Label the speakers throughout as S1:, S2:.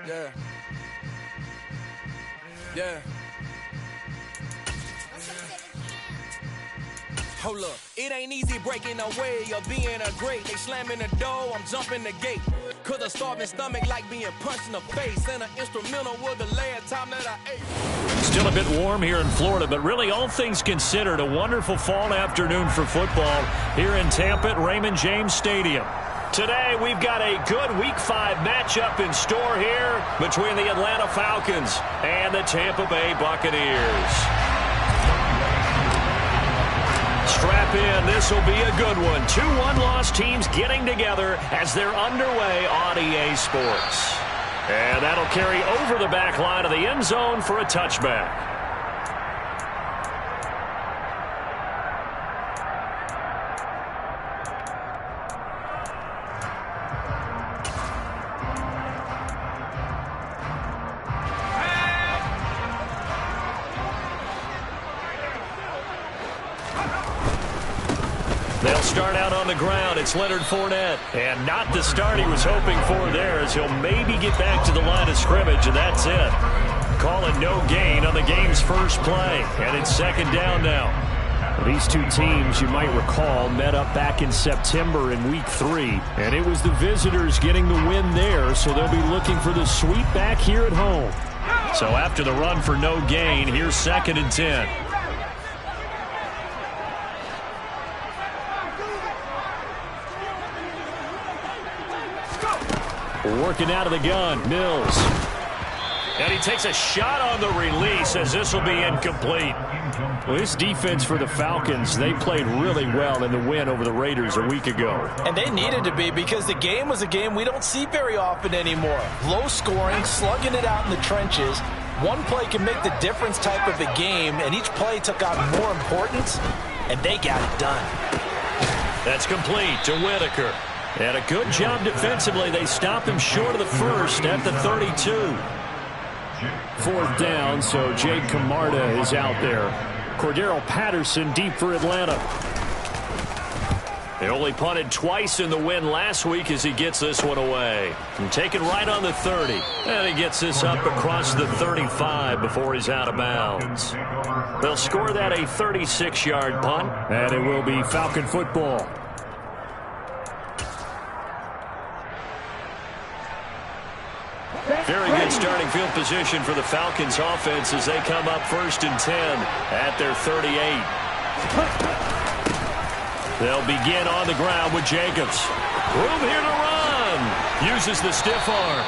S1: Yeah. Yeah. Hold up, it ain't easy breaking away or being a great. They slamming the door, I'm jumping the gate. Cause a starving stomach like being punched in the face. And an instrumental was the last time that I ate.
S2: Still a bit warm here in Florida, but really all things considered, a wonderful fall afternoon for football here in Tampa at Raymond James Stadium. Today, we've got a good Week 5 matchup in store here between the Atlanta Falcons and the Tampa Bay Buccaneers. Strap in, this will be a good one. 2 one-loss teams getting together as they're underway on EA Sports. And that'll carry over the back line of the end zone for a touchback. They'll start out on the ground. It's Leonard Fournette. And not the start he was hoping for there, as he'll maybe get back to the line of scrimmage, and that's it. Calling no gain on the game's first play. And it's second down now. These two teams, you might recall, met up back in September in Week 3. And it was the visitors getting the win there, so they'll be looking for the sweep back here at home. So after the run for no gain, here's second and 10. Working out of the gun, Mills. And he takes a shot on the release as this will be incomplete. Well, this defense for the Falcons, they played really well in the win over the Raiders a week ago.
S3: And they needed to be, because the game was a game we don't see very often anymore. Low scoring, slugging it out in the trenches. One play can make the difference type of a game, and each play took on more importance, and they got it done.
S2: That's complete to Whitaker. And a good job defensively. They stop him short of the first at the 32. 4th down, so Jake Camarda is out there. Cordero Patterson deep for Atlanta. They only punted twice in the win last week as he gets this one away. And taken right on the 30. And he gets this up across the 35 before he's out of bounds. They'll score that a 36-yard punt. And it will be Falcon football. Very good starting field position for the Falcons offense as they come up 1st and 10 at their 38. They'll begin on the ground with Jacobs. Room here to run. Uses the stiff arm.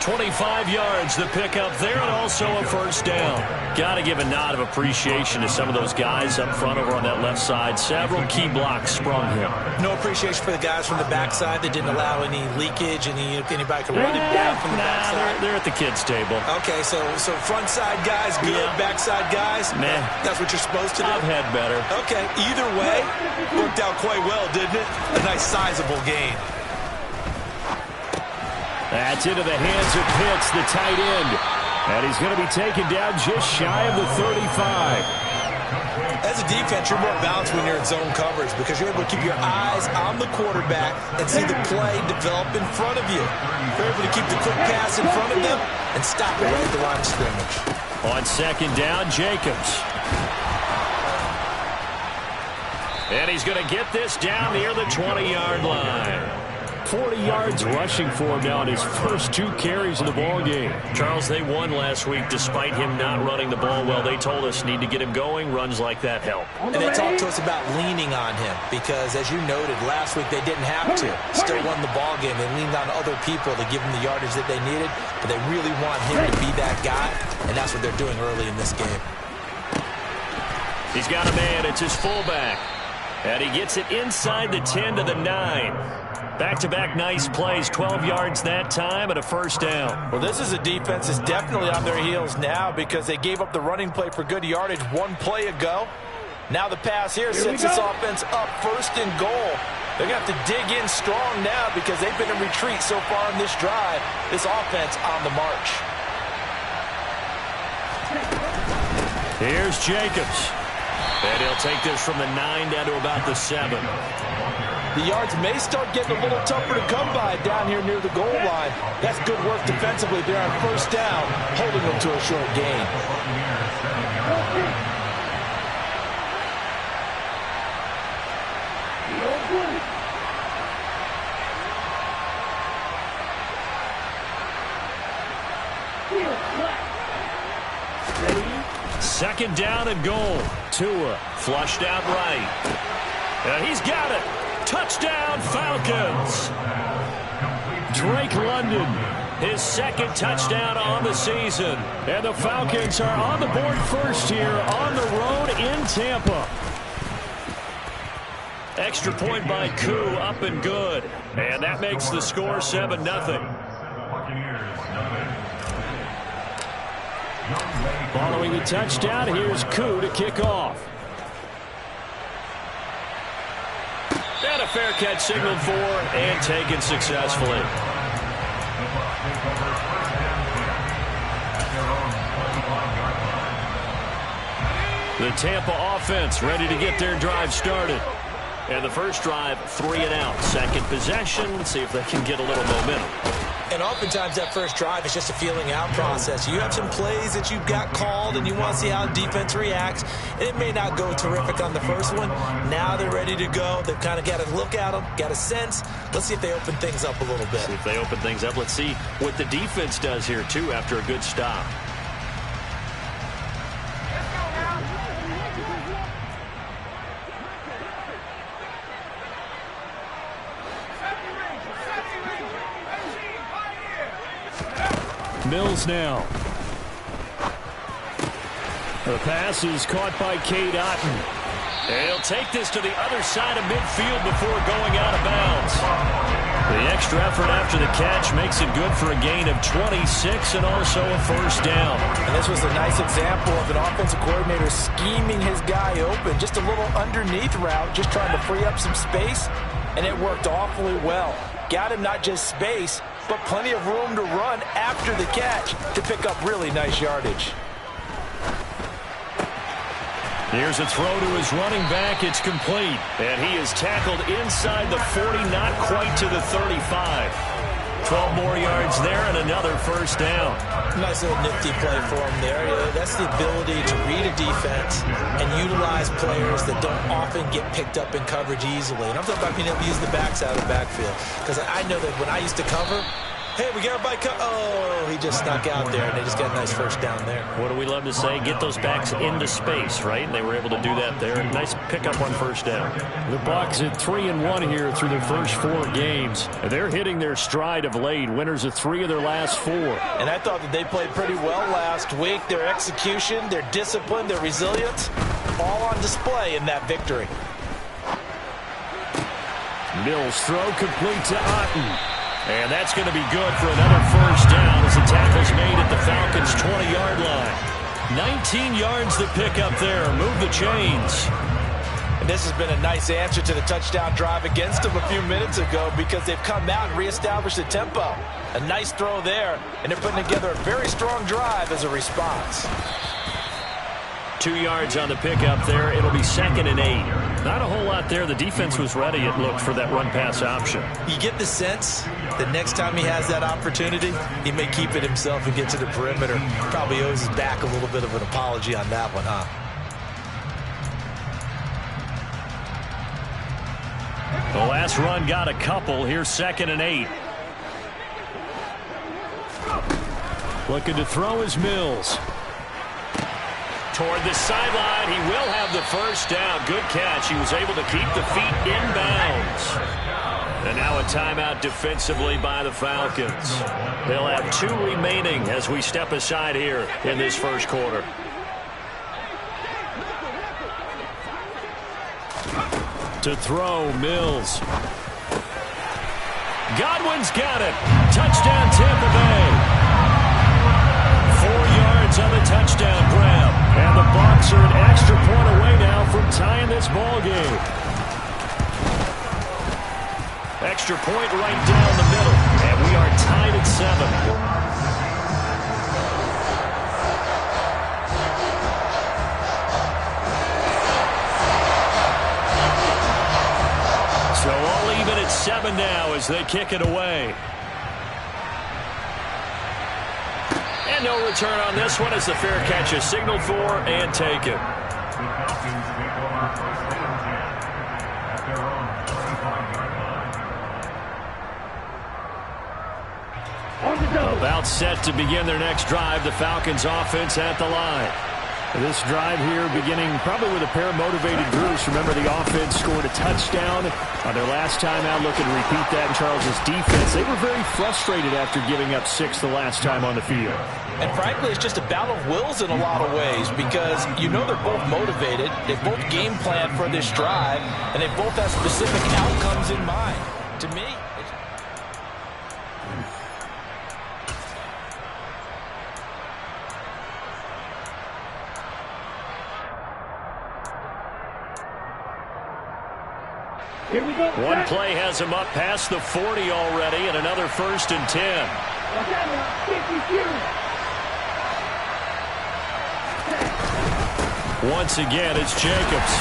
S2: 25 yards the pickup there, and also a first down. Got to give a nod of appreciation to some of those guys up front over on that left side. Several key blocks sprung here.
S3: No appreciation for the guys from the backside that didn't allow any leakage, anybody could run it down from the backside.
S2: They're at the kids' table.
S3: Okay, so front side guys good, backside guys,
S2: man,
S3: that's what you're supposed to do?
S2: I've had better.
S3: Okay, either way, worked out quite well, didn't it? A nice sizable gain.
S2: That's into the hands of Pitts, the tight end. And he's going to be taken down just shy of the 35.
S3: As a defense, you're more balanced when you're in zone coverage because you're able to keep your eyes on the quarterback and see the play develop in front of you. You're able to keep the quick pass in front of them and stop it right at the line of scrimmage.
S2: On second down, Jacobs. And he's going to get this down near the 20-yard line. 40 yards rushing for him now in his first 2 carries of the ball game. Charles, they won last week despite him not running the ball well. They told us need to get him going. Runs like that help.
S3: And they talked to us about leaning on him because, as you noted, last week they didn't have to. Still won the ball game. They leaned on other people to give them the yardage that they needed, but they really want him to be that guy, and that's what they're doing early in this game.
S2: He's got a man. It's his fullback. And he gets it inside the 10 to the 9. Back-to-back nice plays, 12 yards that time and a first down.
S3: Well, this is a defense that's definitely on their heels now because they gave up the running play for good yardage 1 play ago. Now the pass here sets this offense up 1st and goal. They're going to have to dig in strong now because they've been in retreat so far in this drive. This offense on the march.
S2: Here's Jacobs. And he'll take this from the 9 down to about the 7.
S3: The yards may start getting a little tougher to come by down here near the goal line. That's good work defensively there on first down, holding them to a short gain.
S2: Second down and goal. Tua flushed out right. And he's got it. Touchdown, Falcons. Drake London, his second touchdown on the season. And the Falcons are on the board first here on the road in Tampa. Extra point by Koo, up and good. And that makes the score 7-0. Following the touchdown, here's Koo to kick off. And a fair catch signaled for and taken successfully. The Tampa offense ready to get their drive started. And the first drive, 3 and out. Second possession, let's see if they can get a little momentum.
S3: And oftentimes that first drive is just a feeling out process. You have some plays that you've got called and you want to see how defense reacts. And it may not go terrific on the first one. Now they're ready to go. They've kind of got to look at them, got a sense. Let's see if they open things up a little bit.
S2: See if they open things up. Let's see what the defense does here, too, after a good stop. Mills now. The pass is caught by Cade Otton. And he'll take this to the other side of midfield before going out of bounds. The extra effort after the catch makes it good for a gain of 26 and also a first down.
S3: And this was a nice example of an offensive coordinator scheming his guy open. Just a little underneath route, just trying to free up some space. And it worked awfully well. Got him not just space, but plenty of room to run after the catch to pick up really nice yardage.
S2: Here's a throw to his running back. It's complete. And he is tackled inside the 40, not quite to the 35. 12 more yards there and another first down.
S3: Nice little nifty play for him there. That's the ability to read a defense and utilize players that don't often get picked up in coverage easily. And I'm talking about being able to use the backs out of the backfield. Because I know that when I used to cover, hey, we got everybody oh, he just snuck out there, and they just got a nice first down there.
S2: What do we love to say? Get those backs into space, right? And they were able to do that there. Nice pickup on first down. The Bucs at 3-1 here through their first 4 games. They're hitting their stride of late. Winners of 3 of their last 4.
S3: And I thought that they played pretty well last week. Their execution, their discipline, their resilience, all on display in that victory.
S2: Mills throw complete to Otton. And that's going to be good for another first down as the tackle's made at the Falcons' 20-yard line. 19 yards to pick up there. Move the chains.
S3: And this has been a nice answer to the touchdown drive against them a few minutes ago because they've come out and reestablished the tempo. A nice throw there, and they're putting together a very strong drive as a response.
S2: 2 yards on the pickup there. It'll be 2nd and 8. Not a whole lot there. The defense was ready, it looked, for that run-pass option. You
S3: get the sense that next time he has that opportunity, he may keep it himself and get to the perimeter. Probably owes his back a little bit of an apology on that one, huh?
S2: The last run got a couple. Here's 2nd and 8. Looking to throw is Mills. Toward the sideline, he will have the first down. Good catch. He was able to keep the feet in bounds. And now a timeout defensively by the Falcons. They'll have 2 remaining as we step aside here in this first quarter. To throw, Mills. Godwin's got it. Touchdown, Tampa Bay. 4 yards on the touchdown grab. And the Bucs are an extra point away now from tying this ball game. Extra point right down the middle. And we are tied at 7. 7 now as they kick it away. And no return on this one as the fair catch is signaled for and taken. About set to begin their next drive. The Falcons offense at the line.
S4: This drive here beginning probably with a pair of motivated groups. Remember, the offense scored a touchdown on their last time out. Looking to repeat that in Charles's defense. They were very frustrated after giving up 6 the last time on the field.
S3: And frankly, it's just a battle of wills in a lot of ways because you know they're both motivated. They both game plan for this drive, and they both have specific outcomes in mind. To me,
S2: one play has him up past the 40 already, and another 1st and 10. Once again, it's Jacobs.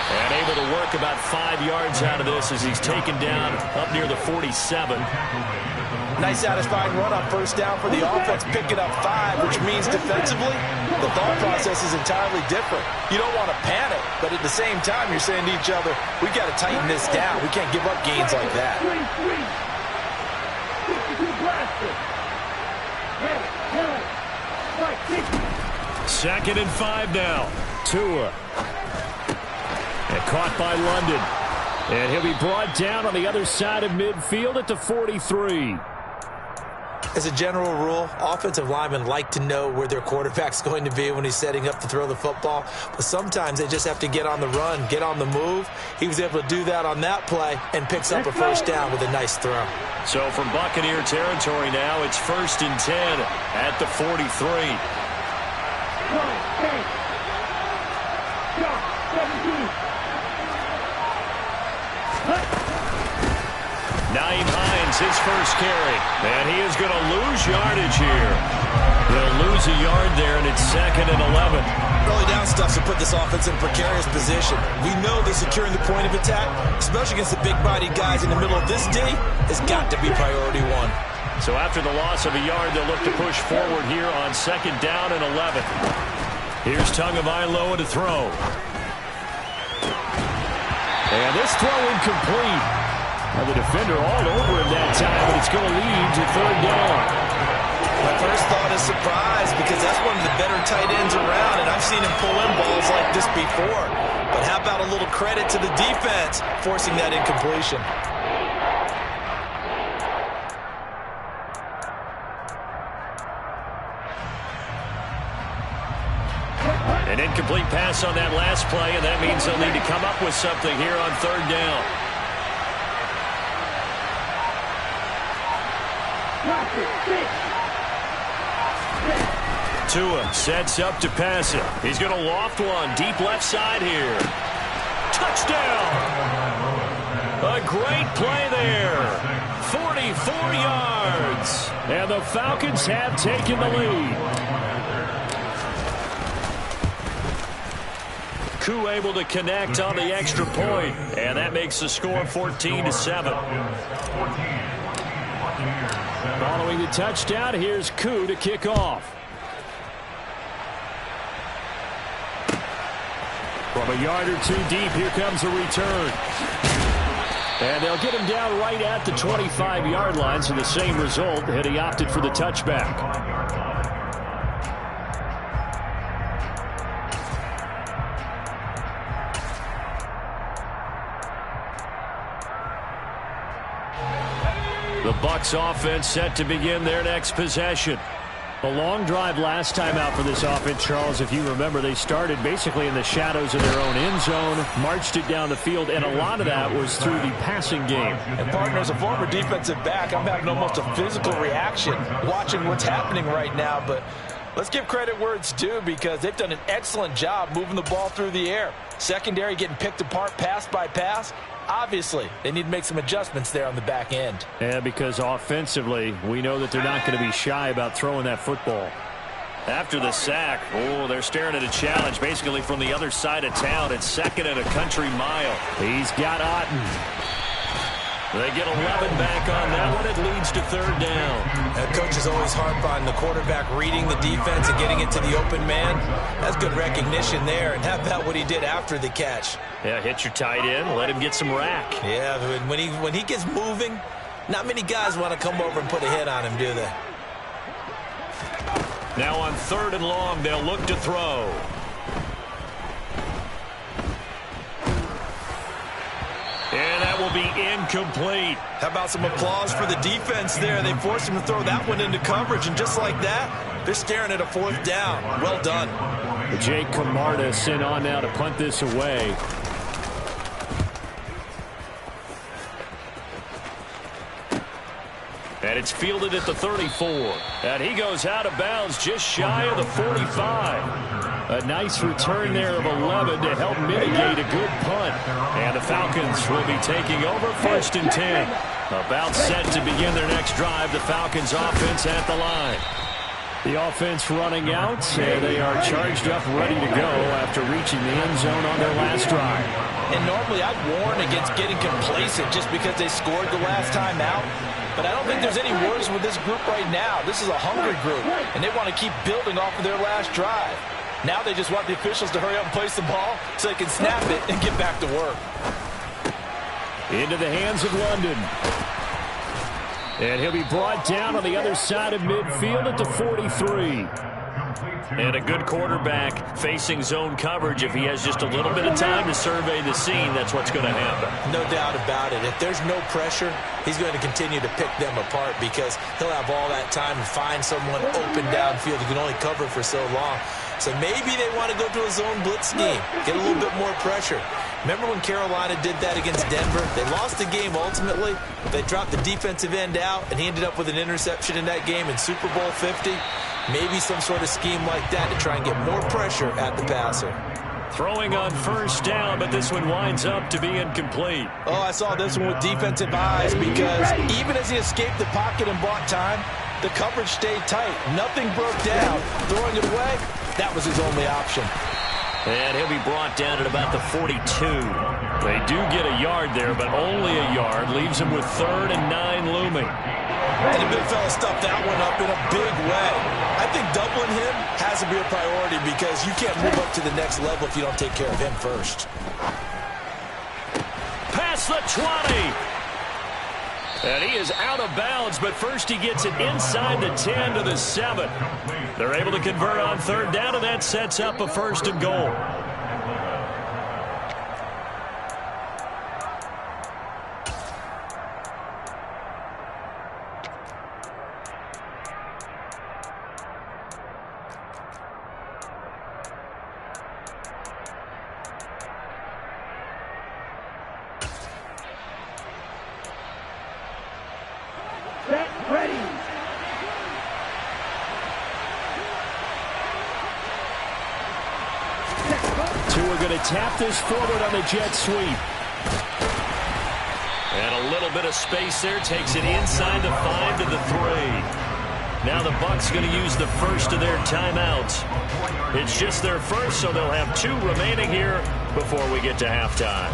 S2: And able to work about 5 yards out of this as he's taken down up near the 47.
S3: Nice satisfying run on 1st down for the offense, picking up 5, which means defensively, the thought process is entirely different. You don't want to panic, but at the same time, you're saying to each other, we got to tighten this down. We can't give up gains like that.
S2: Second and 5 now. Tua. And caught by London. And he'll be brought down on the other side of midfield at the 43.
S3: As a general rule, offensive linemen like to know where their quarterback's going to be when he's setting up to throw the football. But sometimes they just have to get on the run, get on the move. He was able to do that on that play and picks up a 1st down with a nice throw.
S2: So from Buccaneer territory now, it's 1st and 10 at the 43. Nyheim Hines, his first carry. And he is going to lose yardage here. They'll lose a yard there, and it's 2nd and 11.
S3: Early down stuff to put this offense in a precarious position. We know that securing the point of attack, especially against the big-bodied guys in the middle of this D, has got to be priority 1.
S2: So after the loss of a yard, they'll look to push forward here on 2nd down and 11. Here's Tagovailoa to throw. And this throw incomplete. Now the defender all over him that time, but it's going to lead to 3rd down.
S3: My first thought is surprise because that's one of the better tight ends around, and I've seen him pull in balls like this before. But how about a little credit to the defense forcing that incompletion?
S2: An incomplete pass on that last play, and that means they'll need to come up with something here on 3rd down. Tua sets up to pass it. He's going to loft one deep left side here. Touchdown! A great play there. 44 yards. And the Falcons have taken the lead. Koo able to connect on the extra point, and that makes the score 14-7. Following the touchdown, here's Koo to kick off. From a yard or 2 deep, here comes a return. And they'll get him down right at the 25-yard line, so the same result had he opted for the touchback. The Bucs offense set to begin their next possession. A long drive last time out for this offense, Charles. If you remember, they started basically in the shadows of their own end zone, marched it down the field, and a lot of that was through the passing game.
S3: And, partner, as a former defensive back, I'm having almost a physical reaction watching what's happening right now. But let's give credit where it's due because they've done an excellent job moving the ball through the air. Secondary getting picked apart pass by pass. Obviously, they need to make some adjustments there on the back end.
S2: Yeah, because offensively, we know that they're not going to be shy about throwing that football. After the sack, they're staring at a challenge basically from the other side of town. It's 2nd and a country mile. He's got Otten. They get 11 back on that one. It leads to third down.
S3: Coaches always harp on the quarterback reading the defense and getting it to the open man. That's good recognition there. And how about what he did after the catch?
S2: Yeah, hit your tight end. Let him get some rack.
S3: Yeah, when he gets moving, not many guys want to come over and put a hit on him, do they?
S2: Now on third and long, they'll look to throw. And that will be incomplete.
S3: How about some applause for the defense there? They forced him to throw that one into coverage, and just like that, they're staring at a fourth down. Well done.
S4: Jake Camarda sent on now to punt this away.
S2: And it's fielded at the 34. And he goes out of bounds just shy of the 45. A nice return there of 11 to help mitigate a good punt. And the Falcons will be taking over first and 10. About set to begin their next drive. The Falcons offense at the line.
S4: The offense running out, and they are charged up, ready to go after reaching the end zone on their last drive.
S3: And normally I'd warn against getting complacent just because they scored the last time out. But I don't think there's any worries with this group right now. This is a hungry group, and they want to keep building off of their last drive. Now they just want the officials to hurry up and place the ball so they can snap it and get back to work.
S4: Into the hands of London. And he'll be brought down on the other side of midfield at the 43.
S2: And a good quarterback facing zone coverage. If he has just a little bit of time to survey the scene, that's what's going to happen.
S3: No doubt about it. If there's no pressure, he's going to continue to pick them apart because he'll have all that time to find someone open downfield. He can only cover for so long. So maybe they want to go to a zone blitz scheme, get a little bit more pressure. Remember when Carolina did that against Denver? They lost the game ultimately. They dropped the defensive end out, and he ended up with an interception in that game in Super Bowl 50. Maybe some sort of scheme like that to try and get more pressure at the passer.
S2: Throwing on first down, but this one winds up to be incomplete.
S3: Oh, I saw this one with defensive eyes because even as he escaped the pocket and bought time, the coverage stayed tight. Nothing broke down. Throwing it away, that was his only option.
S2: And he'll be brought down at about the 42. They do get a yard there, but only a yard. Leaves him with 3rd and 9 looming.
S3: And the big fella stuffed that one up in a big way. I think doubling him has to be a priority because you can't move up to the next level if you don't take care of him first.
S2: Past the 20. And he is out of bounds, but first he gets it inside the 10 to the 7. They're able to convert on third down, and that sets up a 1st and goal.
S4: Tap this forward on the jet sweep.
S2: And a little bit of space there. Takes it inside the 5 to the 3. Now the Bucs going to use the first of their timeouts. It's just their first, so they'll have 2 remaining here before we get to halftime.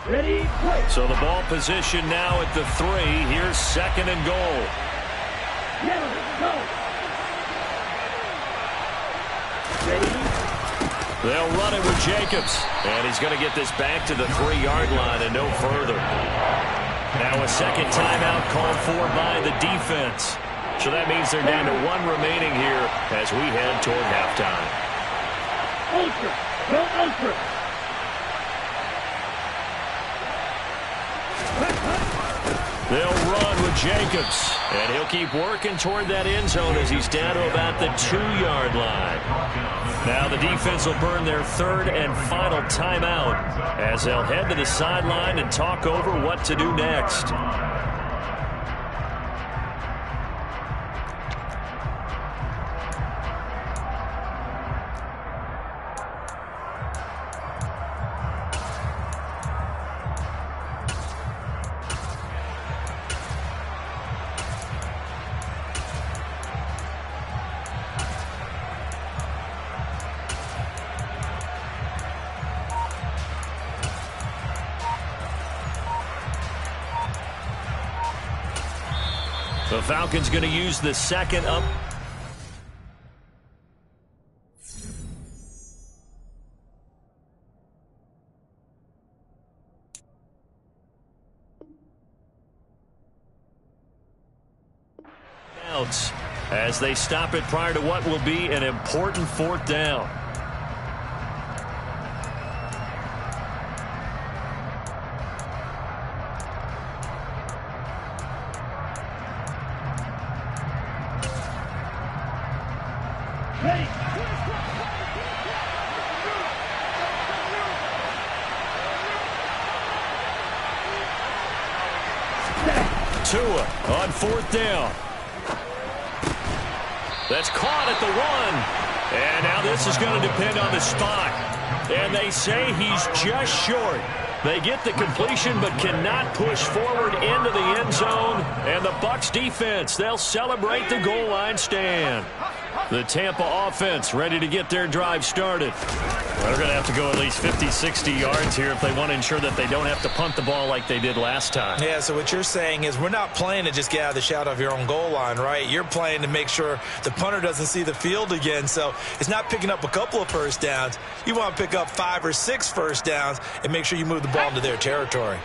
S4: Ready, play.
S2: So the ball position now at the 3. Here's 2nd and goal.
S4: Go. Ready.
S2: They'll run it with Jacobs. And he's going to get this back to the 3-yard line and no further. Now a second timeout called for by the defense. So that means they're down to 1 remaining here as we head toward halftime.
S4: Ultra. Go ultra.
S2: They'll run with Jacobs, and he'll keep working toward that end zone as he's down to about the 2-yard line. Now the defense will burn their 3rd and final timeout as they'll head to the sideline and talk over what to do next. The Falcons going to use the second up. As they stop it prior to what will be an important fourth down. Tua on fourth down. That's caught at the 1. And now this is going to depend on the spot. And they say he's just short. They get the completion but cannot push forward into the end zone. And the Bucs defense, they'll celebrate the goal line stand. The Tampa offense ready to get their drive started. They're going to have to go at least 50, 60 yards here if they want to ensure that they don't have to punt the ball like they did last time.
S3: Yeah, so what you're saying is we're not playing to just get out of the shadow of your own goal line, right? You're playing to make sure the punter doesn't see the field again. So it's not picking up a couple of first downs. You want to pick up 5 or 6 first downs and make sure you move the ball into their territory.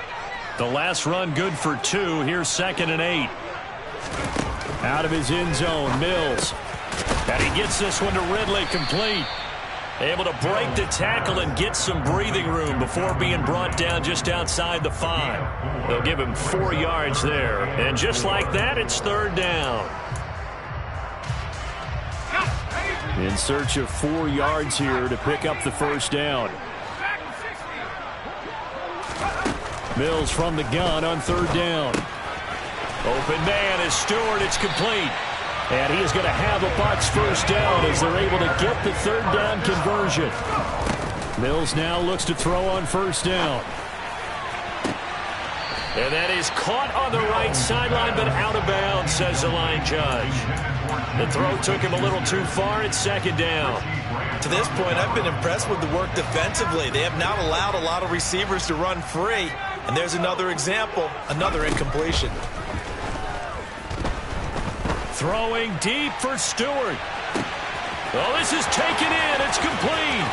S2: The last run good for 2. Here's 2nd and 8. Out of his end zone, Mills. And he gets this one to Ridley, complete. Able to break the tackle and get some breathing room before being brought down just outside the 5. They'll give him 4 yards there. And just like that, it's 3rd down. In search of 4 yards here to pick up the first down. Mills from the gun on 3rd down. Open man is Stewart. It's complete. And he is going to have a Bucs first down as they're able to get the 3rd down conversion. Mills now looks to throw on 1st down. And that is caught on the right sideline, but out of bounds, says the line judge. The throw took him a little too far. It's 2nd down.
S3: To this point, I've been impressed with the work defensively. They have not allowed a lot of receivers to run free. And there's another example, another incompletion.
S2: Throwing deep for Stewart. Oh, this is taken in. It's complete.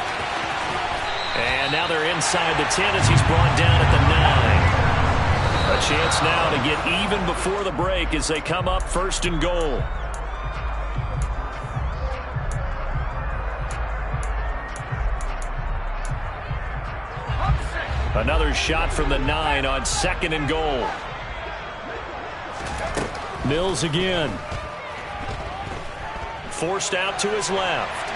S2: And now they're inside the 10 as he's brought down at the 9. A chance now to get even before the break as they come up 1st and goal. Another shot from the 9 on 2nd and goal. Mills again. Forced out to his left.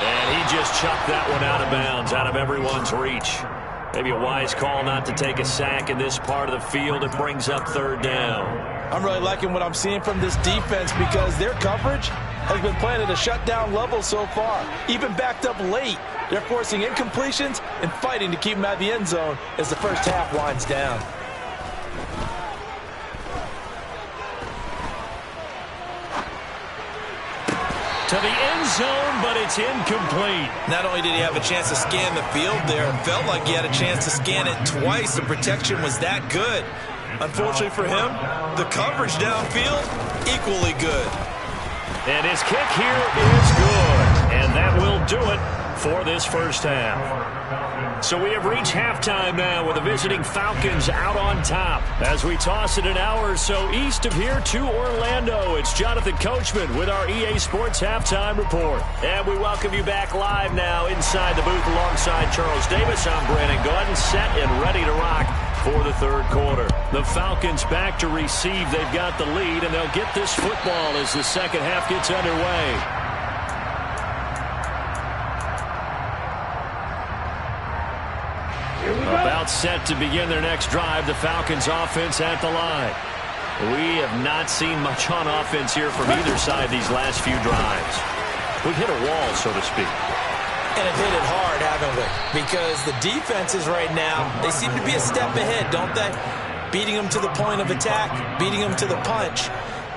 S2: And he just chucked that one out of bounds, out of everyone's reach. Maybe a wise call not to take a sack in this part of the field. It brings up 3rd down.
S3: I'm really liking what I'm seeing from this defense because their coverage has been playing at a shutdown level so far. Even backed up late, they're forcing incompletions and fighting to keep them out of the end zone as the first half winds down.
S2: To the end zone, but it's incomplete.
S3: Not only did he have a chance to scan the field there, it felt like he had a chance to scan it twice. The protection was that good. Unfortunately for him, the coverage downfield, equally good.
S2: And his kick here is good. And that will do it for this first half. So we have reached halftime now with the visiting Falcons out on top. As we toss it an hour or so east of here to Orlando, it's Jonathan Coachman with our EA Sports Halftime Report. And we welcome you back live now inside the booth alongside Charles Davis. I'm Brandon Gordon, set and ready to rock for the 3rd quarter. The Falcons back to receive. They've got the lead, and they'll get this football as the second half gets underway. About set to begin their next drive, the Falcons offense at the line. We have not seen much on offense here from either side these last few drives. We've hit a wall, so to speak.
S3: And have hit it hard, haven't we? Because the defenses right now, they seem to be a step ahead, don't they? Beating them to the point of attack, beating them to the punch.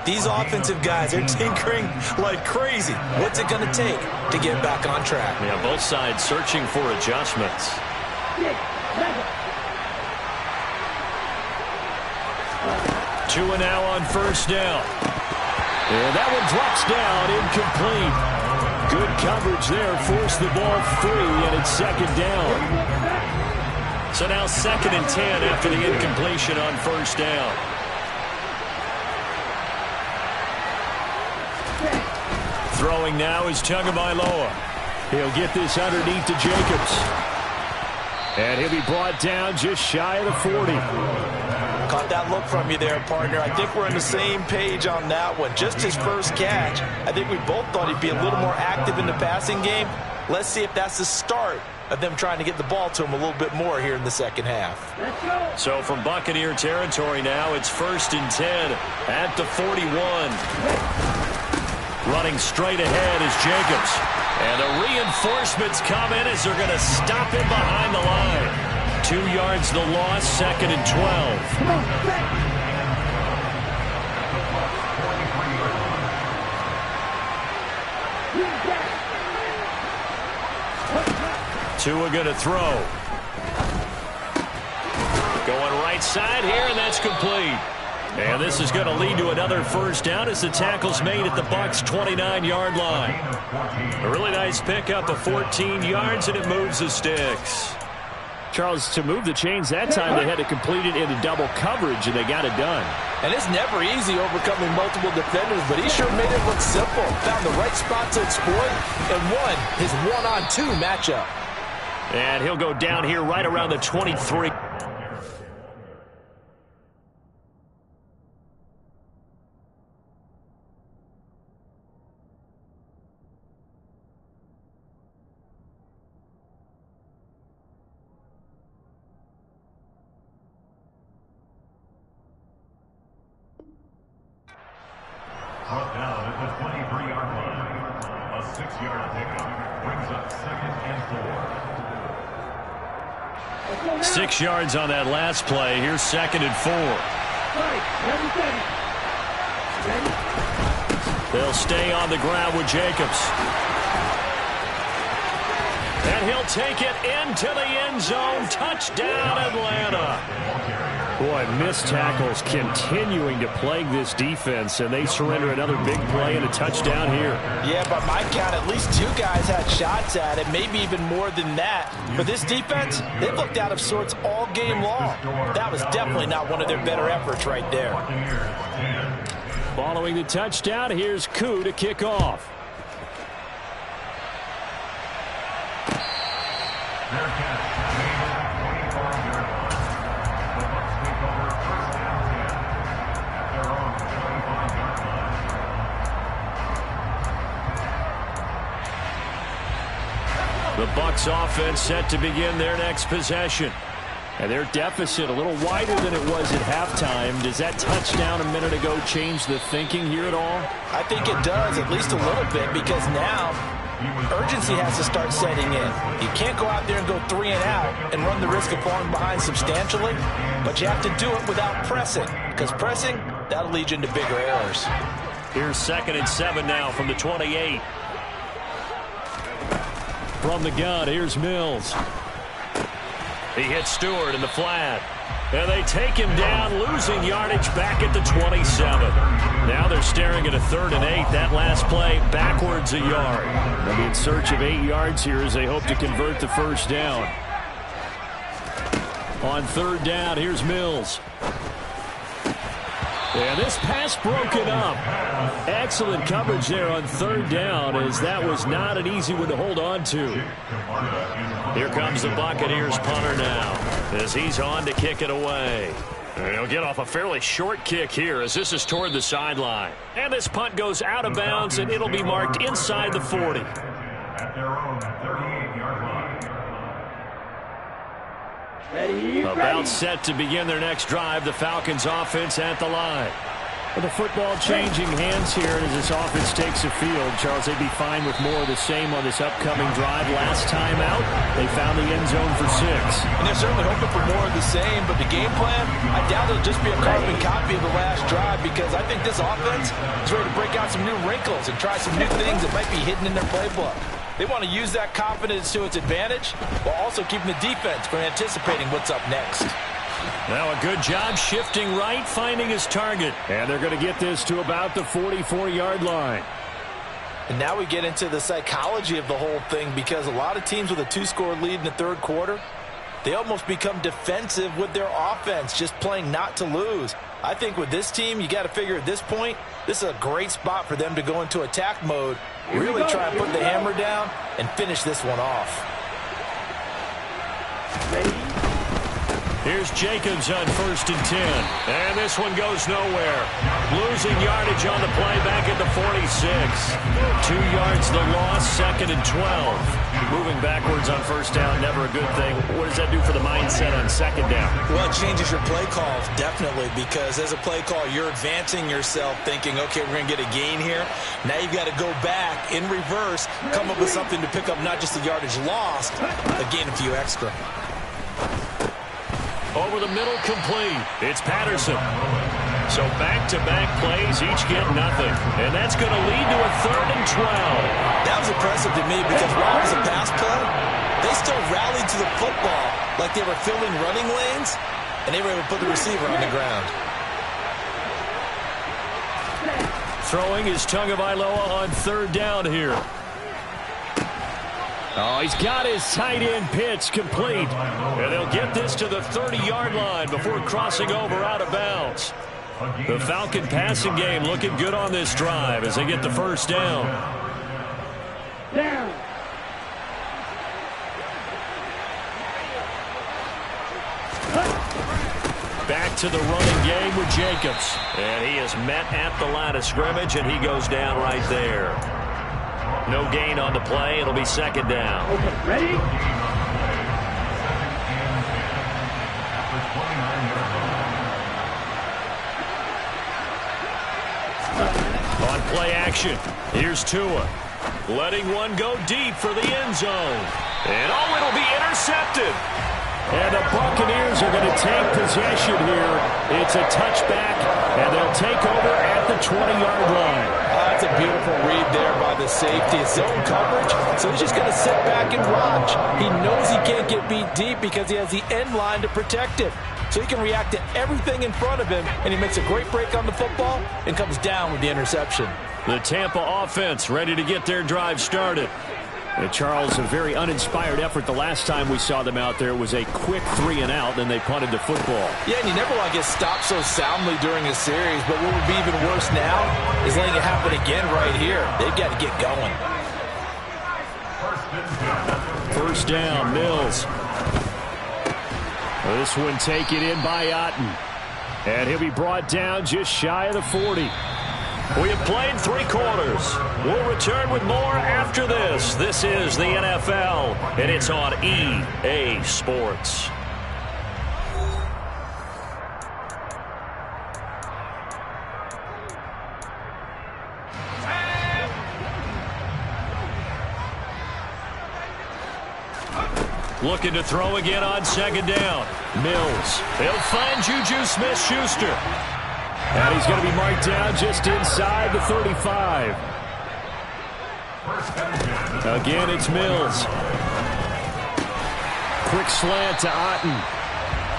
S3: These offensive guys, they're tinkering like crazy. What's it going to take to get back on track?
S2: Yeah, both sides searching for adjustments. 2 now on first down. And that one drops down, incomplete. Good coverage there, forced the ball free, and it's second down. So now 2nd and 10 after the incompletion on first down. Throwing now is Tagovailoa. He'll get this underneath to Jacobs. And he'll be brought down just shy of the 40.
S3: Caught that look from you there, partner. I think we're on the same page on that one. Just his first catch. I think we both thought he'd be a little more active in the passing game. Let's see if that's the start of them trying to get the ball to him a little bit more here in the second half.
S2: So from Buccaneer territory now, it's 1st and 10 at the 41. Running straight ahead is Jacobs. And the reinforcements come in as they're going to stop him behind the line. 2 yards the loss, 2nd and 12. Come on, back. Tua going to throw. Going right side here, and that's complete. And this is going to lead to another first down as the tackle's made at the Bucs' 29-yard line. A really nice pickup of 14 yards, and it moves the sticks.
S4: Charles, to move the chains that time, they had to complete it into double coverage, and they got it done.
S3: And it's never easy overcoming multiple defenders, but he sure made it look simple. Found the right spot to exploit and won his one-on-two matchup.
S2: And he'll go down here right around the 23.
S5: Brought down at the 23-yard line. A 6-yard pickup brings up 2nd and 4.
S2: 6 yards on that last play. Here's 2nd and 4. They'll stay on the ground with Jacobs. And he'll take it into the end zone. Touchdown, Atlanta.
S4: Boy, missed tackles continuing to plague this defense, and they surrender another big play and a touchdown here.
S3: Yeah, by my count, at least 2 guys had shots at it, maybe even more than that. But this defense, they looked out of sorts all game long. That was definitely not one of their better efforts right there.
S4: Following the touchdown, here's Koo to kick off.
S2: The Bucs offense set to begin their next possession.
S4: And their deficit a little wider than it was at halftime. Does that touchdown a minute ago change the thinking here at all?
S3: I think it does, at least a little bit, because now urgency has to start setting in. You can't go out there and go 3 and out and run the risk of falling behind substantially, but you have to do it without pressing, because pressing, that'll lead you into bigger errors.
S2: Here's 2nd and 7 now from the 28.
S4: From the gun, here's Mills.
S2: He hits Stewart in the flat. And they take him down, losing yardage back at the 27. Now they're staring at a 3rd and 8. That last play backwards a yard.
S4: They'll be in search of 8 yards here as they hope to convert the first down. On 3rd down, here's Mills. And this pass broken up. Excellent coverage there on 3rd down, as that was not an easy one to hold on to.
S2: Here comes the Buccaneers punter now, as he's on to kick it away. And he'll get off a fairly short kick here, as this is toward the sideline. And this punt goes out of bounds, and it'll be marked inside the 40.
S5: At their own 38-yard line.
S2: About set to begin their next drive, the Falcons offense at the line.
S4: With the football changing hands here as this offense takes the field, Charles, they'd be fine with more of the same on this upcoming drive. Last time out, they found the end zone for 6.
S3: And they're certainly hoping for more of the same, but the game plan, I doubt it'll just be a carbon copy of the last drive, because I think this offense is ready to break out some new wrinkles and try some new things that might be hidden in their playbook. They want to use that confidence to its advantage while also keeping the defense from anticipating what's up next.
S2: Now a good job shifting right, finding his target.
S4: And they're going to get this to about the 44-yard line.
S3: And now we get into the psychology of the whole thing, because a lot of teams with a 2-score lead in the third quarter, they almost become defensive with their offense, just playing not to lose. I think with this team, you got to figure at this point, this is a great spot for them to go into attack mode, really try and put the hammer down and finish this one off.
S2: Here's Jacobs on 1st and 10. And this one goes nowhere. Losing yardage on the play back at the 46. 2 yards the loss, 2nd and 12. Moving backwards on 1st down, never a good thing. What does that do for the mindset on 2nd down?
S6: Well, it changes your play call, definitely, because as a play call, you're advancing yourself thinking, okay, we're going to get a gain here. Now you've got to go back in reverse, come up with something to pick up not just the yardage lost, but gain a few extra.
S2: Over the middle, complete. It's Patterson. So back-to-back plays, each get nothing. And that's going to lead to a 3rd and 12.
S6: That was impressive to me because while it was a pass play, they still rallied to the football like they were filling running lanes, and they were able to put the receiver on the ground.
S2: Throwing is Tagovailoa on 3rd down here.
S4: Oh, he's got his tight end pitch complete.
S2: And they'll get this to the 30-yard line before crossing over out of bounds. The Falcon passing game looking good on this drive as they get the 1st down. Back to the running game with Jacobs. And he is met at the line of scrimmage, and he goes down right there. No gain on the play. It'll be 2nd down.
S5: Okay, ready?
S2: On play action, here's Tua. Letting one go deep for the end zone. And oh, it'll be intercepted.
S4: And the Buccaneers are going to take possession here. It's a touchback, and they'll take over at the 20-yard line.
S3: That's a beautiful read there by the safety. It's zone coverage, so he's just going to sit back and watch. He knows he can't get beat deep because he has the end line to protect it. So he can react to everything in front of him, and he makes a great break on the football and comes down with the interception.
S2: The Tampa offense ready to get their drive started.
S4: Charles, a very uninspired effort. The last time we saw them out there was a quick 3-and-out, then they punted the football.
S3: Yeah, and you never want to get stopped so soundly during a series, but what would be even worse now is letting it happen again right here. They've got to get going.
S2: 1st down, Mills.
S4: This one taken in by Otten. And he'll be brought down just shy of the 40.
S2: We have played 3 quarters. We'll return with more after this. This is the NFL, and it's on EA Sports. Looking to throw again on 2nd down. Mills. They'll find Juju Smith-Schuster.
S4: And he's going to be marked down just inside the 35.
S2: Again, it's Mills.
S4: Quick slant to Otten.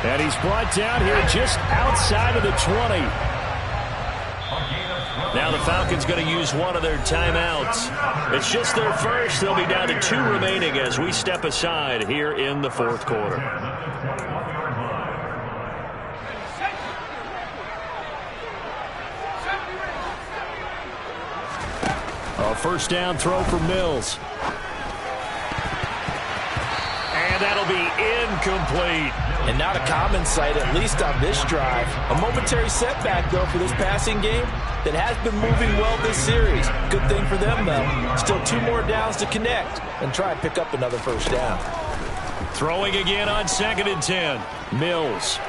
S4: And he's brought down here just outside of the 20.
S2: Now the Falcons going to use one of their timeouts. It's just their first. They'll be down to 2 remaining as we step aside here in the 4th quarter.
S4: A 1st down throw for Mills.
S2: And that'll be incomplete.
S3: And not a common sight, at least on this drive. A momentary setback, though, for this passing game that has been moving well this series. Good thing for them, though. Still 2 more downs to connect and try and pick up another 1st down.
S2: Throwing again on 2nd and 10. Mills.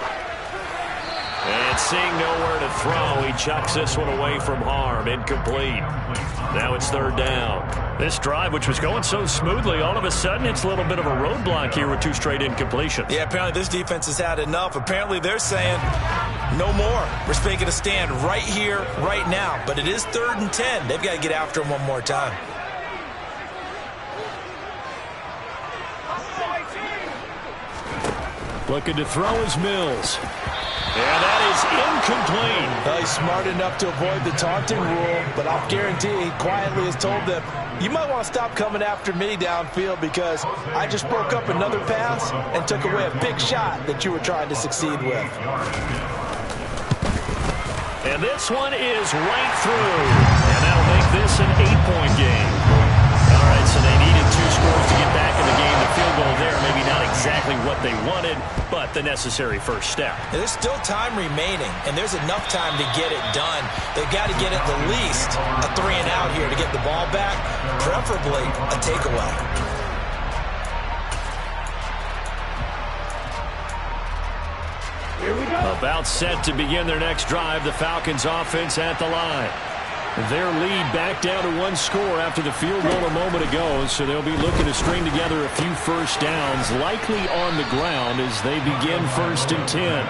S2: And seeing nowhere to throw, he chucks this one away from harm. Incomplete. Now it's 3rd down. This drive, which was going so smoothly, all of a sudden it's a little bit of a roadblock here with 2 straight incompletions.
S6: Yeah, apparently this defense has had enough. Apparently they're saying no more. We're making a stand right here, right now. But it is 3rd and 10. They've got to get after him one more time.
S4: Looking to throw is Mills. And that is incomplete.
S3: Well, he's smart enough to avoid the taunting rule, but I'll guarantee he quietly has told them, you might want to stop coming after me downfield because I just broke up another pass and took away a big shot that you were trying to succeed with.
S2: And this one is right through. And that'll make this an 8-point game. All right, so they needed 2 scores to get back in the game. The field goal there, maybe not exactly what they wanted, but the necessary first step.
S6: There's still time remaining, and there's enough time to get it done. They've got to get at the least a 3-and-out here to get the ball back, preferably a takeaway.
S2: About set to begin their next drive, the Falcons offense at the line.
S4: Their lead back down to 1 score after the field goal a moment ago, so they'll be looking to string together a few first downs, likely on the ground as they begin 1st and 10.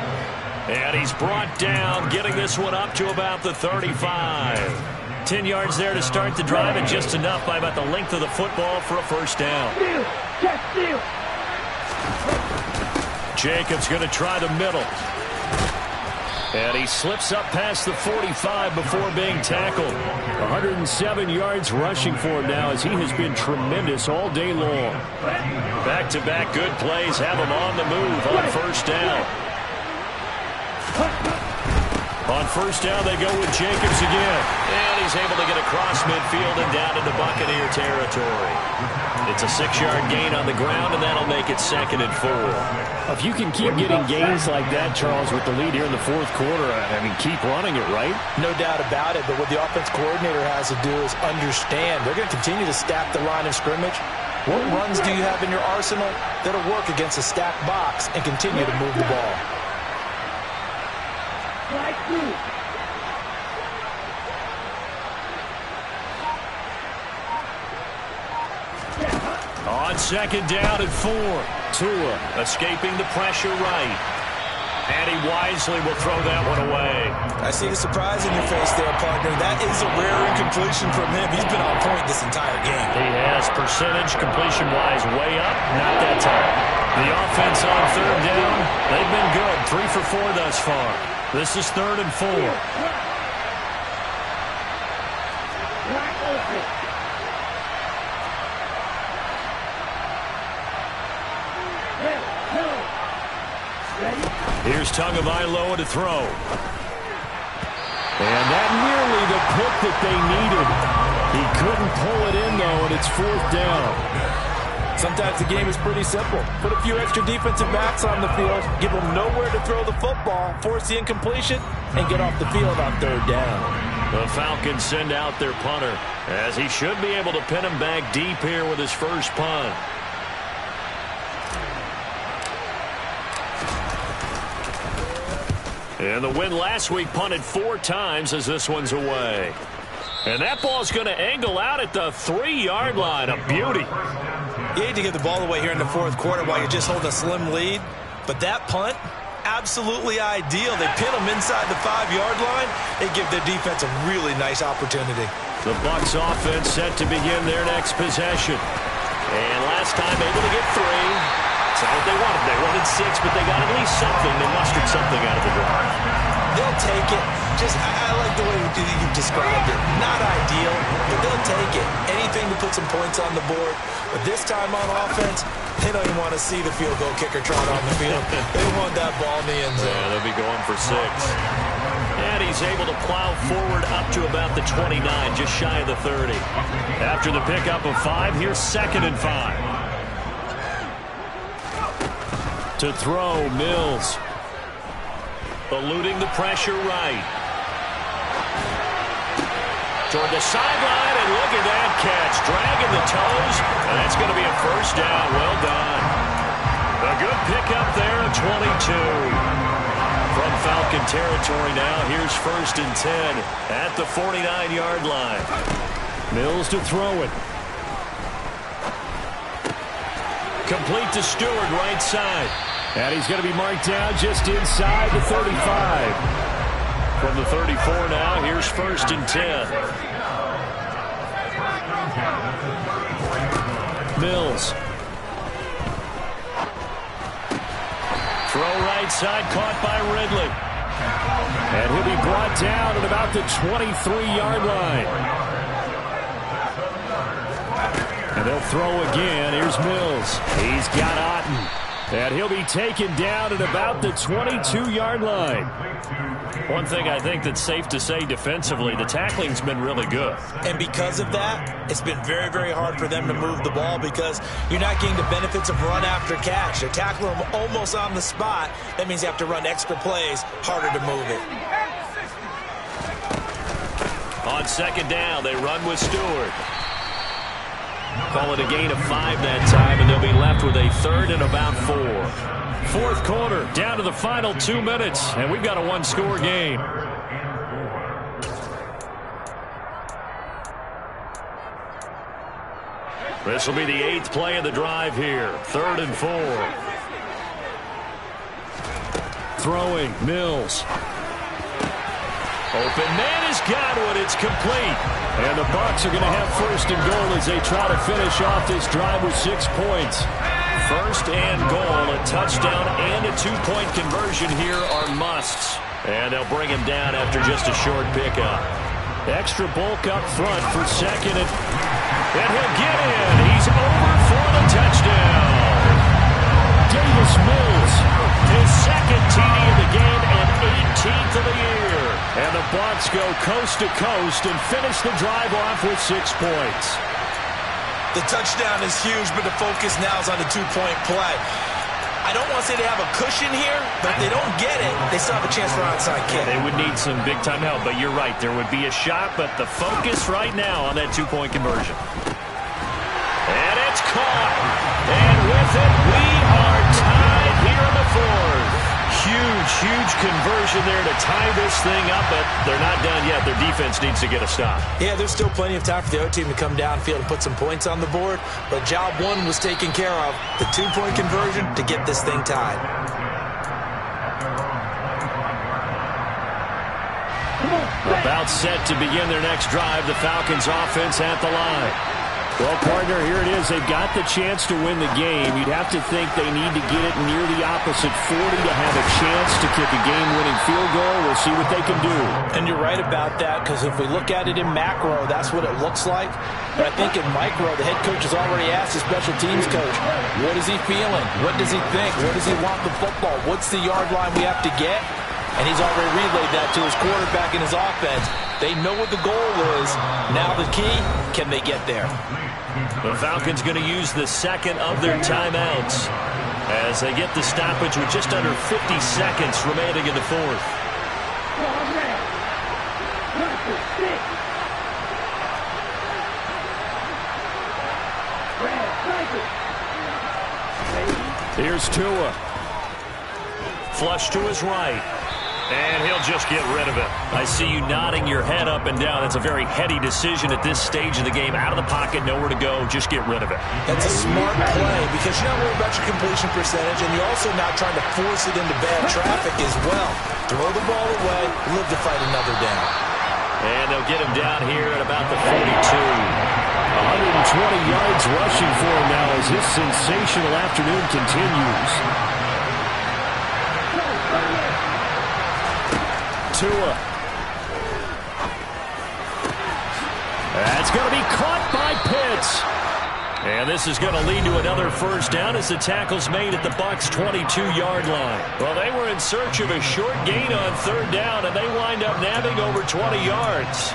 S2: And he's brought down, getting this one up to about the 35. 10 yards there to start the drive, and just enough by about the length of the football for a first down. Jacobs going to try the middle. And he slips up past the 45 before being tackled.
S4: 107 yards rushing for him now as he has been tremendous all day long.
S2: Back-to-back good plays have him on the move on first down. On first down, they go with Jacobs again. And he's able to get across midfield and down into Buccaneer territory. It's a 6-yard gain on the ground, and that'll make it 2nd and 4.
S4: If you can keep getting gains like that, Charles, with the lead here in the 4th quarter, I mean, keep running it, right?
S3: No doubt about it, but what the offense coordinator has to do is understand they're going to continue to stack the line of scrimmage. What runs do you have in your arsenal that'll work against a stacked box and continue to move the ball?
S2: On 2nd down and 4. Tua escaping the pressure right. And he wisely will throw that one away.
S6: I see the surprise in your face there, partner. That is a rare incompletion from him. He's been on point this entire game.
S2: He has percentage completion-wise way up. Not that time. The offense on 3rd down, they've been good. 3 for 4 thus far. This is 3rd and 4. Here's Tagovailoa to throw.
S4: And that nearly the pick that they needed. He couldn't pull it in, though, and it's 4th down.
S3: Sometimes the game is pretty simple. Put a few extra defensive backs on the field, give them nowhere to throw the football, force the incompletion, and get off the field on 3rd down.
S2: The Falcons send out their punter, as he should be able to pin him back deep here with his first punt. And the win last week punted 4 times as this one's away. And that ball's going to angle out at the 3-yard line. A beauty.
S6: You hate to give the ball away here in the 4th quarter while you're just holding a slim lead. But that punt, absolutely ideal. They pin them inside the 5-yard line. They give their defense a really nice opportunity.
S2: The Bucs offense set to begin their next possession. And last time able to get 3. That's not what they wanted. They wanted 6, but they got at least something. They mustered something out of the drive.
S6: They'll take it. I like the way you described it. Not ideal, but they'll take it. Anything to put some points on the board. But this time on offense, they don't even want to see the field goal kicker trot on the field. They want that ball in the end zone.
S2: Yeah, they'll be going for 6. And he's able to plow forward up to about the 29, just shy of the 30. After the pickup of 5, here's 2nd and 5. To throw, Mills. Eluding the pressure right. Toward the sideline, and look at that catch. Dragging the toes, and that's going to be a first down. Well done. A good pickup there at 22. From Falcon territory now, here's 1st and 10 at the 49-yard line.
S4: Mills to throw it.
S2: Complete to Stewart, right side.
S4: And he's going to be marked down just inside the 35.
S2: From the 34 now, here's 1st and 10. Mills. Throw right side, caught by Ridley.
S4: And he'll be brought down at about the 23-yard line. And they'll throw again. Here's Mills. He's got Otten. And he'll be taken down at about the 22-yard line.
S2: One thing I think that's safe to say defensively, the tackling's been really good.
S6: And because of that, it's been very, very hard for them to move the ball because you're not getting the benefits of run after catch. They're tackling them almost on the spot. That means you have to run extra plays, harder to move it.
S2: On second down, they run with Stewart. Call it a gain of 5 that time, and they'll be left with a 3rd and about 4.
S4: Fourth quarter, down to the final 2 minutes, and we've got a one-score game.
S2: This will be the 8th play of the drive here. 3rd and 4.
S4: Throwing, Mills.
S2: Open man has got one. It's complete.
S4: And the Bucs are going to have 1st and goal as they try to finish off this drive with 6 points.
S2: 1st and goal, a touchdown and a 2-point conversion here are musts. And they'll bring him down after just a short pickup.
S4: Extra bulk up front for 2nd and he'll get in. He's over for the touchdown. Davis Mills,
S2: his 2nd TD of the game and 18th of the year.
S4: And the Bucs go coast to coast and finish the drive off with 6 points.
S6: The touchdown is huge, but the focus now is on the 2-point play. I don't want to say they have a cushion here, but if they don't get it, they still have a chance for an onside kick.
S2: They would need some big-time help, but you're right. There would be a shot, but the focus right now on that 2-point conversion. And it's caught. And with it, we are tied here in the 4th. Huge conversion there to tie this thing up, but they're not done yet. Their defense needs to get a stop.
S6: Yeah, there's still plenty of time for the other team to come downfield and put some points on the board, but job 1 was taken care of. The 2-point conversion to get this thing tied.
S2: About set to begin their next drive, the Falcons offense at the line.
S4: Well, partner, here it is. They've got the chance to win the game. You'd have to think they need to get it near the opposite 40 to have a chance to kick a game-winning field goal. We'll see what they can do.
S6: And you're right about that, because if we look at it in macro, that's what it looks like. But I think in micro, the head coach has already asked the special teams coach, what is he feeling? What does he think? Where does he want the football? What's the yard line we have to get? And he's already relayed that to his quarterback and his offense. They know what the goal is. Now the key, can they get there?
S2: The Falcons going to use the 2nd of their timeouts as they get the stoppage with just under 50 seconds remaining in the 4th.
S4: Here's Tua.
S2: Flush to his right. And he'll just get rid of it. I see you nodding your head up and down. That's a very heady decision at this stage of the game. Out of the pocket, nowhere to go. Just get rid of it.
S6: That's a smart play because you're not worried about your completion percentage, and you're also not trying to force it into bad traffic as well. Throw the ball away, live to fight another down.
S2: And they'll get him down here at about the 42.
S4: 120 yards rushing for him now as his sensational afternoon continues. Tua. That's going to be caught by Pitts.
S2: And this is going to lead to another 1st down as the tackle's made at the Bucs' 22-yard line. Well, they were in search of a short gain on 3rd down, and they wind up nabbing over 20 yards.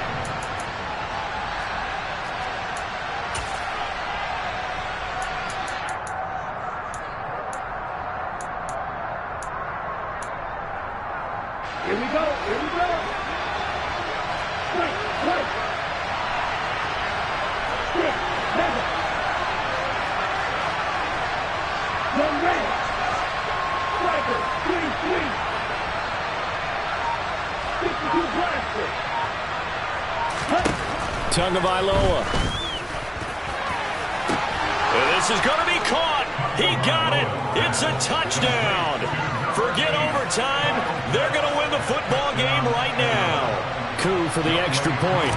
S7: Here we go. Here we go. Strike. Stick. Level. Young red. Striker. 3-3. 62 blaster.
S4: Tagovailoa.
S2: This is going to be caught. He got it. It's a touchdown. Forget overtime. They're going to win the football game right now.
S4: Coup for the extra point.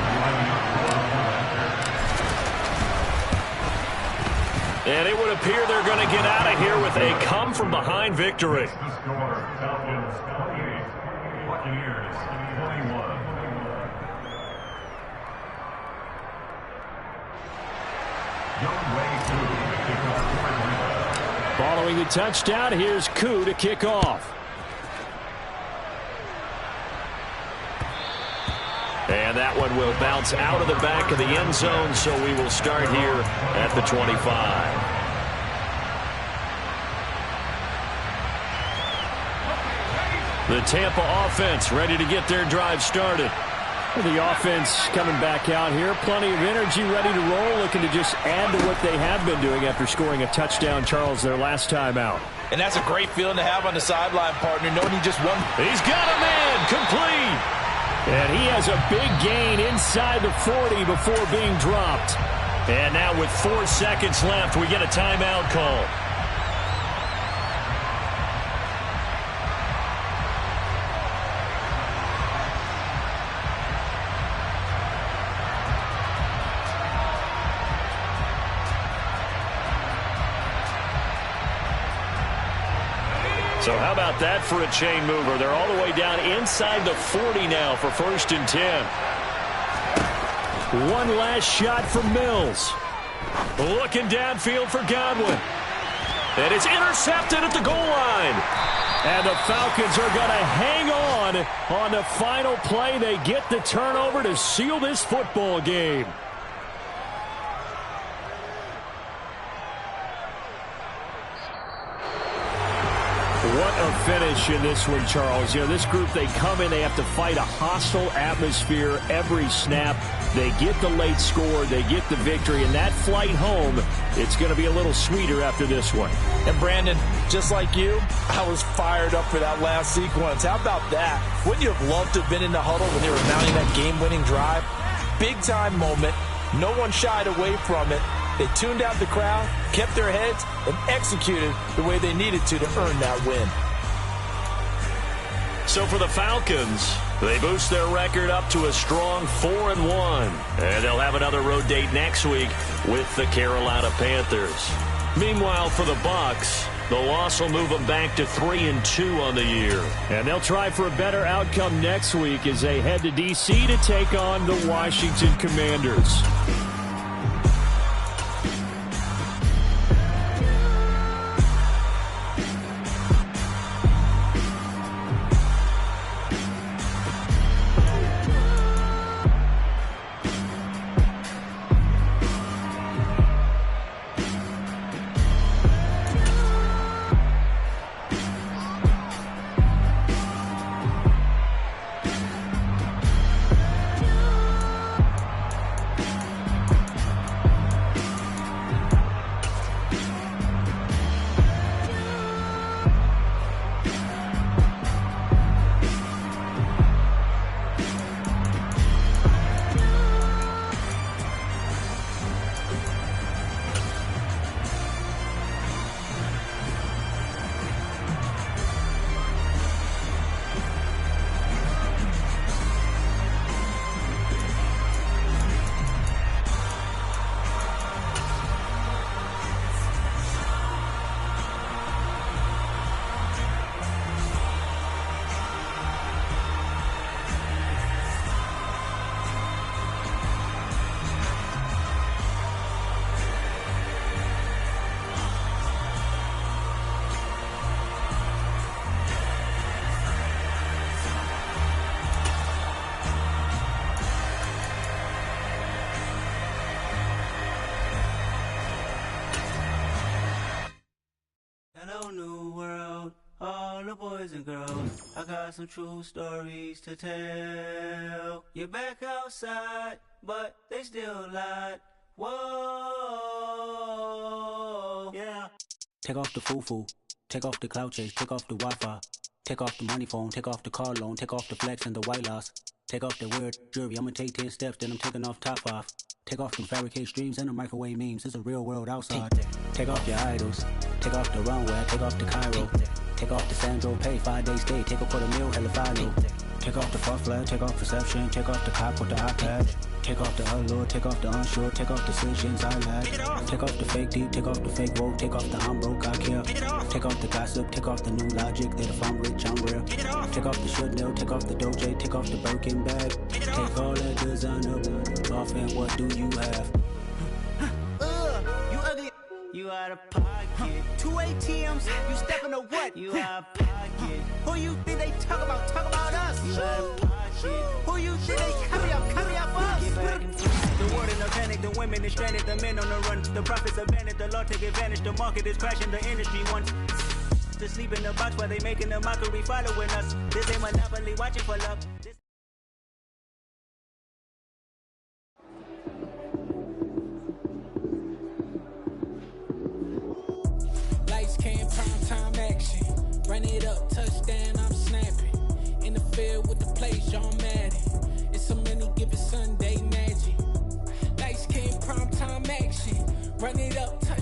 S2: And it would appear they're going to get out of here with a come-from-behind victory.
S5: The score, Falcons 28, Buccaneers 21.
S4: Following the touchdown, here's Koo to kick off. And that one will bounce out of the back of the end zone, so we will start here at the 25. The Tampa offense ready to get their drive started. The offense coming back out here. Plenty of energy, ready to roll, looking to just add to what they have been doing after scoring a touchdown, Charles, their last time out.
S3: And that's a great feeling to have on the sideline, partner, knowing he just won.
S2: He's got a man, complete.
S4: And he has a big gain inside the 40 before being dropped.
S2: And now with 4 seconds left, we get a timeout call. So how about that for a chain mover? They're all the way down inside the 40 now for 1st and 10.
S4: One last shot from Mills.
S2: Looking downfield for Godwin. And it's intercepted at the goal line.
S4: And the Falcons are going to hang on the final play. They get the turnover to seal this football game. What a finish in this one, Charles. You know, this group, they come in, they have to fight a hostile atmosphere every snap. They get the late score, they get the victory, and that flight home, it's going to be a little sweeter after this one.
S3: And Brandon, just like you, I was fired up for that last sequence. How about that? Wouldn't you have loved to have been in the huddle when they were mounting that game-winning drive? Big-time moment. No one shied away from it. They tuned out the crowd, kept their heads, and executed the way they needed to earn that win.
S2: So for the Falcons, they boost their record up to a strong 4-1. And they'll have another road date next week with the Carolina Panthers. Meanwhile, for the Bucs, the loss will move them back to 3-2 on the year.
S4: And they'll try for a better outcome next week as they head to D.C. to take on the Washington Commanders.
S8: Boys and girls, I got some true stories to tell. You're back outside, but they still lied. Whoa, yeah. Take off the foo-foo, take off the cloud chase, take off the Wi-Fi, take off the money phone, take off the car loan, take off the flex and the white loss, take off the weird jewelry. I'ma take 10 steps, then I'm taking off top off. Take off the fabricate streams and the microwave memes. It's a real world outside. Take off your idols, take off the runway, take off the Cairo. Take off the Sandro pay, 5 days stay, take a $250,000, hella final. Take off the false flag, take off perception, take off the cop with the iPad. Take off the allure, take off the unsure, take off decisions I lack. Take off the fake deep, take off the fake woke, take off the I'm broke, I care. Take off the gossip, take off the new logic that if I'm rich, I'm real. Take off the Chanel, take off the Doja, take off the Birkin bag. Take all that designer off and what do you have?
S9: You ugly. You out of pocket. 2 ATMs, you stepping to what? You out of pocket. Who you think they talk about? Talk about us. You out of pocket. Who you think they carry up us? The world in a panic, the women is stranded, the men on the run. The profits abandoned, the law take advantage, the market is crashing, the industry wants to sleep in the box while they making a mockery following us. This ain't Monopoly, watching for love.
S10: Lights came, prime time action. Run it up, touchdown, I'm snapping. In the field with the plays, John Madden. It's so many given Sunday magic. Lights came, prime time action. Run it up, touchdown.